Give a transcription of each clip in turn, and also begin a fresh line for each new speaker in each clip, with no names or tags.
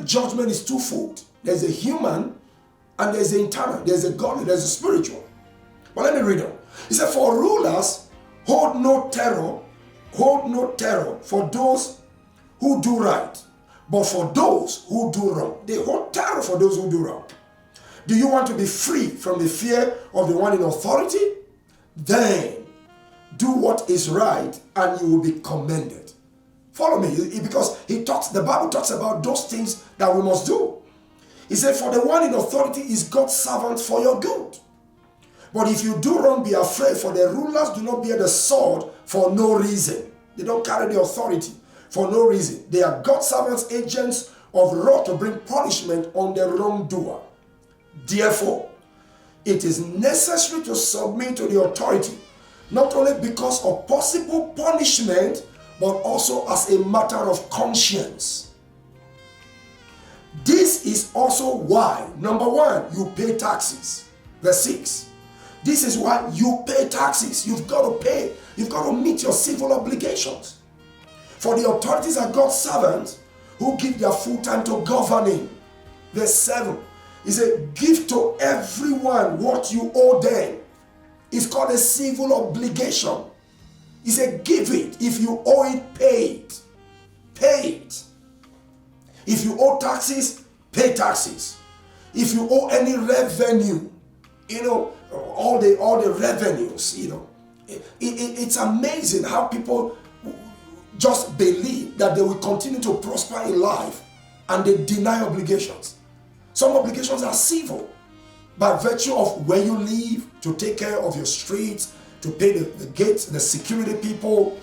judgment is twofold. There's a human and there's the internal. There's a godly, there's a spiritual. But let me read on. He said, for rulers hold no terror for those who do right, but for those who do wrong. They hold terror for those who do wrong. Do you want to be free from the fear of the one in authority? Then do what is right and you will be commended. Follow me, because the Bible talks about those things that we must do. He said, for the one in authority is God's servant for your good. But if you do wrong, be afraid, for the rulers do not bear the sword for no reason. They don't carry the authority for no reason. They are God's servants, agents of wrath to bring punishment on the wrongdoer. Therefore, it is necessary to submit to the authority, not only because of possible punishment, but also as a matter of conscience. This is also why, number one, you pay taxes. Verse 6. This is why you pay taxes. You've got to pay. You've got to meet your civil obligations. For the authorities are God's servants who give their full time to governing. Verse 7. He said, give to everyone what you owe them. It's called a civil obligation. He said, give it. If you owe it, pay it. Pay it. If you owe taxes, pay taxes. If you owe any revenue, all the revenues, it's amazing how people just believe that they will continue to prosper in life and they deny obligations. Some obligations are civil by virtue of where you live, to take care of your streets, to pay the gates, the security people,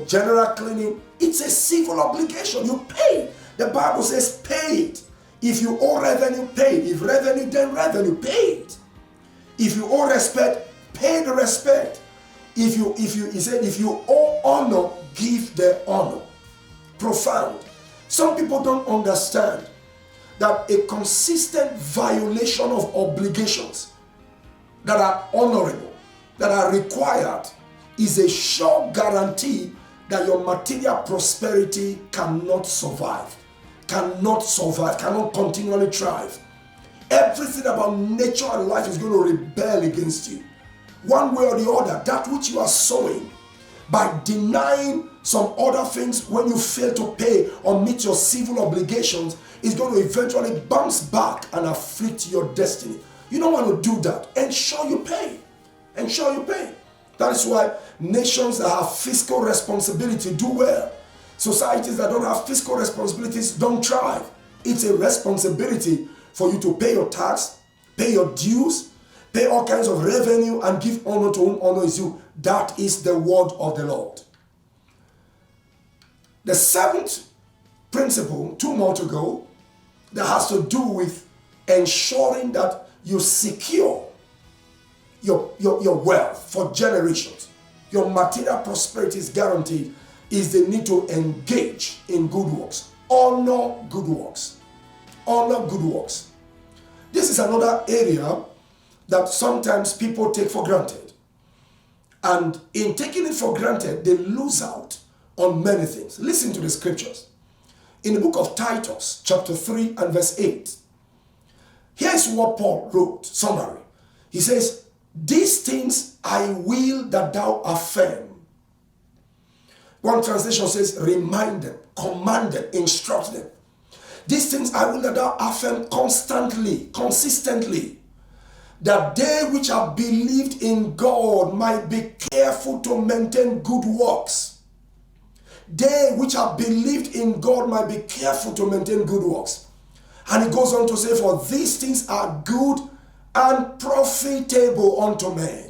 general cleaning. It's a civil obligation. You pay. The Bible says pay it. If you owe revenue, pay it. If revenue, then revenue, pay it. If you owe respect, pay the respect. He said, if you owe honor, give the honor. Profound. Some people don't understand that a consistent violation of obligations that are honorable, that are required, is a sure guarantee that your material prosperity cannot survive, cannot continually thrive. Everything about nature and life is going to rebel against you. One way or the other, that which you are sowing, by denying some other things when you fail to pay or meet your civil obligations, is going to eventually bounce back and afflict your destiny. You don't want to do that. Ensure you pay. Ensure you pay. That is why nations that have fiscal responsibility do well. Societies that don't have fiscal responsibilities don't thrive. It's a responsibility for you to pay your tax, pay your dues, pay all kinds of revenue, and give honor to whom honor is due. That is the word of the Lord. The seventh principle, 2 more to go, that has to do with ensuring that you secure your wealth for generations. Your material prosperity is guaranteed, is the need to engage in good works. Honor good works. Honor good works. This is another area that sometimes people take for granted. And in taking it for granted, they lose out on many things. Listen to the scriptures. In the book of Titus, chapter 3 and verse 8. Here's what Paul wrote, summary. He says, these things I will that thou affirm. One translation says, remind them, command them, instruct them. These things I will that thou affirm constantly, consistently, that they which have believed in God might be careful to maintain good works. They which have believed in God might be careful to maintain good works. And he goes on to say, for these things are good and profitable unto men.